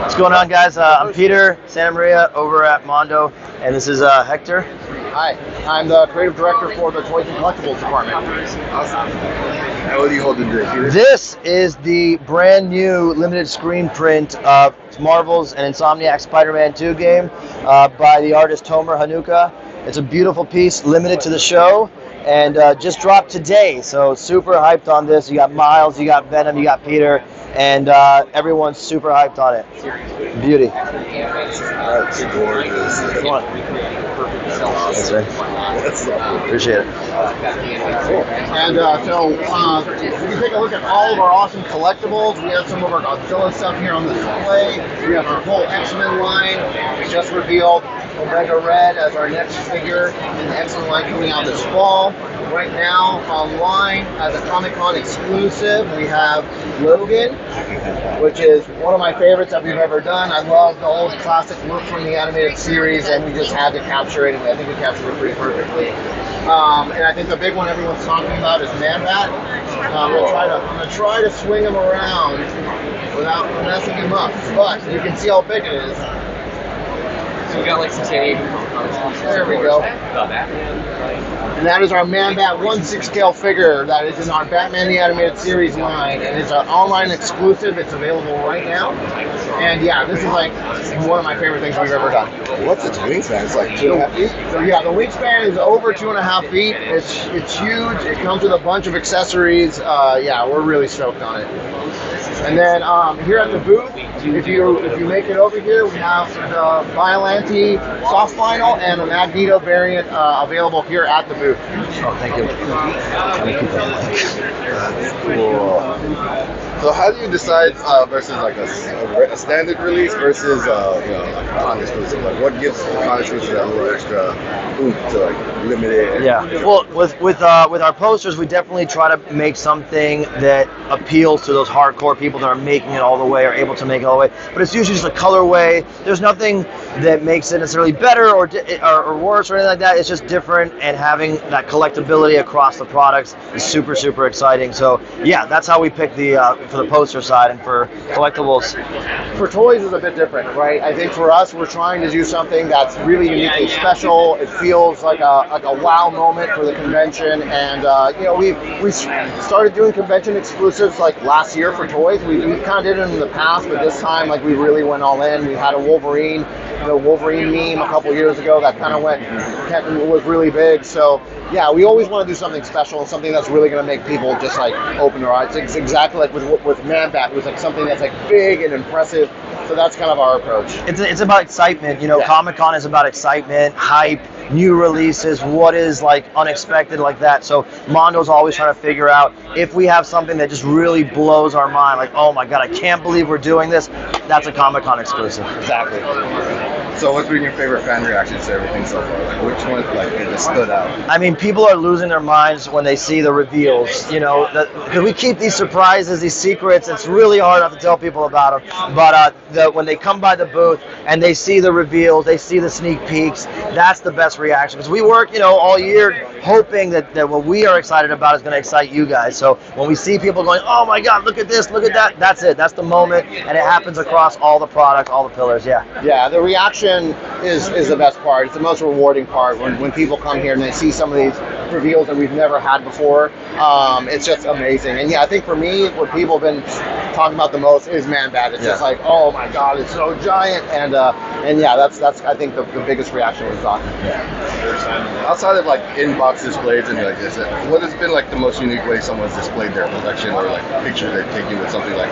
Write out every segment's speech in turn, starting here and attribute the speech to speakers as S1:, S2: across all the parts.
S1: What's going on, guys? I'm Peter Santa Maria over at Mondo, and this is Hector.
S2: Hi, I'm the creative director for the Toys and Collectibles department.
S3: Awesome. And what are you holding today, Peter?
S1: This is the brand new limited screen print of Marvel's and Insomniac Spider-Man 2 game by the artist Tomer Hanukkah. It's a beautiful piece, limited to the show, and just dropped today, so super hyped on this. You got Miles, you got Venom, you got Peter, and everyone's super hyped on it. Beauty.
S3: That's gorgeous.
S1: Come on. Thanks, man. Appreciate it.
S2: Cool. And so if you take a look at all of our awesome collectibles, we have some of our Godzilla stuff here on the display. We have our whole X-Men line. We just revealed Omega Red as our next figure in the X-Men line coming out this fall. Right now, online as a Comic-Con exclusive, we have Logan, which is one of my favorites that we've ever done. I love the old classic look from the animated series, and we just had to capture it, and I think we captured it pretty perfectly. And I think the big one everyone's talking about is Man-Bat. I'm gonna try to swing him around without messing him up, but you can see how big it is.
S4: So we got like some San Diego Comic-Con.
S2: There we go.
S4: Got that.
S2: And that is our Man-Bat 1/6 scale figure that is in our Batman the Animated Series line. And it's an online exclusive. It's available right now. And yeah, this is like one of my favorite things we've ever done.
S3: What's its wingspan? It's like 2.5 feet?
S2: So yeah, the wingspan is over 2.5 feet. It's huge. It comes with a bunch of accessories. Yeah, we're really stoked on it. And then here at the booth, if you make it over here, we have the Biollante soft vinyl and the Magneto variant available here at the booth.
S1: Oh, thank you.
S3: That's cool. So how do you decide versus like a standard release versus like con exclusive? Like what gives the con exclusive that little extra oomph to like limit it?
S1: Yeah. Well, with our posters, we definitely try to make something that appeals to those hardcore people that are making it all the way or able to make it all the way. But it's usually just a colorway. There's nothing that makes it necessarily better or worse or anything like that. It's just different, and having that collectability across the products is super, super exciting. So yeah, that's how we pick for the poster side. And for collectibles,
S2: for toys is a bit different, right? I think for us, we're trying to do something that's really uniquely special. It feels like a wow moment for the convention, and we started doing convention exclusives like last year for toys. We kind of did it in the past, but this time like we really went all in. We had the Wolverine meme a couple years ago that kind of was really big. So yeah, we always want to do something special and something that's really going to make people just like open their eyes. It's exactly like with Man-Bat. It was like something that's like big and impressive. So that's kind of our approach.
S1: It's about excitement. You know, yeah. Comic-Con is about excitement, hype, new releases, what is like unexpected like that. So Mondo's always trying to figure out if we have something that just really blows our mind, like, oh my God, I can't believe we're doing this. That's a Comic-Con exclusive.
S2: Exactly.
S3: So what's been your favorite fan reactions to everything so far? Like which one just stood out?
S1: I mean, people are losing their minds when they see the reveals, you know, because we keep these surprises, these secrets. It's really hard not to tell people about them. But when they come by the booth and they see the reveals, they see the sneak peeks, that's the best reaction. Because we work, all year hoping that what we are excited about is going to excite you guys. So when we see people going, oh my God, look at this, look at that, that's it. That's the moment, and it happens across all the products, all the pillars, yeah.
S2: Yeah, the reaction is the best part. It's the most rewarding part when people come here and they see some of these reveals that we've never had before. It's just amazing. And yeah, I think for me, what people have been talking about the most is Man-Bat. It's just like, oh my God, it's so giant. And yeah, that's I think the biggest reaction we've gotten.
S3: Yeah. Outside of like in-box displays and like this, what has been like the most unique way someone's displayed their collection or like picture they've taken with something like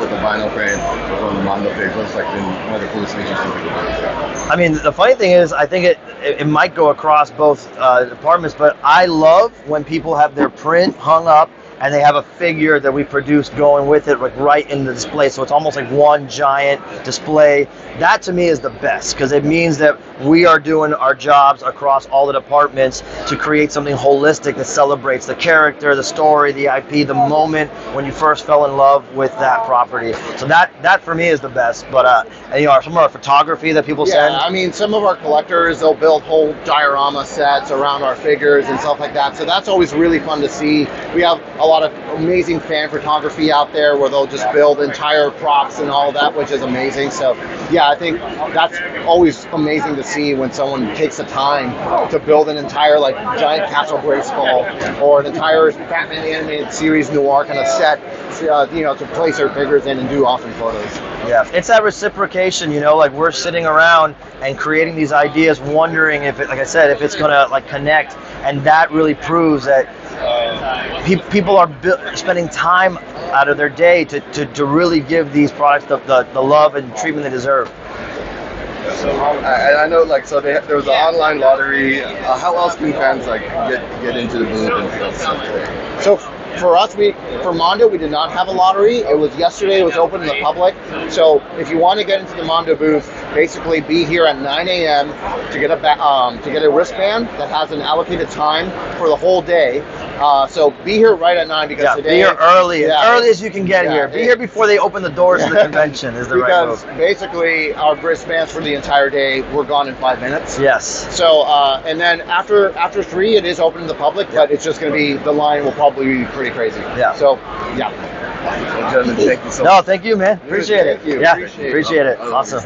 S3: with a vinyl frame or on the Mondo page? What's like been one of the coolest things you've seen?
S1: I mean, the funny thing is, I think it might go across both departments, but I love when people have their print hung up and they have a figure that we produced going with it, like right in the display. So it's almost like one giant display. That to me is the best, because it means that we are doing our jobs across all the departments to create something holistic that celebrates the character, the story, the IP, the moment when you first fell in love with that property. So that for me is the best. But some of our photography that people send.
S2: Yeah, I mean, some of our collectors, they'll build whole diorama sets around our figures and stuff like that. So that's always really fun to see. We have a lot of amazing fan photography out there where they'll just build entire props and all of that, which is amazing. So yeah, I think that's always amazing to see when someone takes the time to build an entire like giant Castle Grayskull or an entire Batman animated series noir kind of set, to place their figures in and do awesome photos.
S1: Yeah, it's that reciprocation, like we're sitting around and creating these ideas, wondering if it, like I said, if it's gonna like connect, and that really proves that people are spending time out of their day to really give these products the love and treatment they deserve.
S3: So I know, like, so there was an online lottery. How else can fans like get into the booth and stuff today?
S2: So for us, for Mondo, we did not have a lottery. It was yesterday. It was open to the public. So if you want to get into the Mondo booth, basically be here at 9 a.m. to get a wristband that has an allocated time for the whole day. So be here right at 9 because today.
S1: Be here early, as early as you can get here. Be here before they open the doors to the convention. Is the right move.
S2: Because basically our wristbands for the entire day were gone in 5 minutes.
S1: Yes.
S2: So and then after 3, it is open to the public, but it's just going to be, the line will probably be pretty crazy.
S1: Yeah.
S2: So yeah.
S3: Well, gentlemen, thank you so much.
S1: No, thank you, man. Appreciate it.
S2: Thank you.
S1: Yeah,
S2: Appreciate
S1: it. Awesome.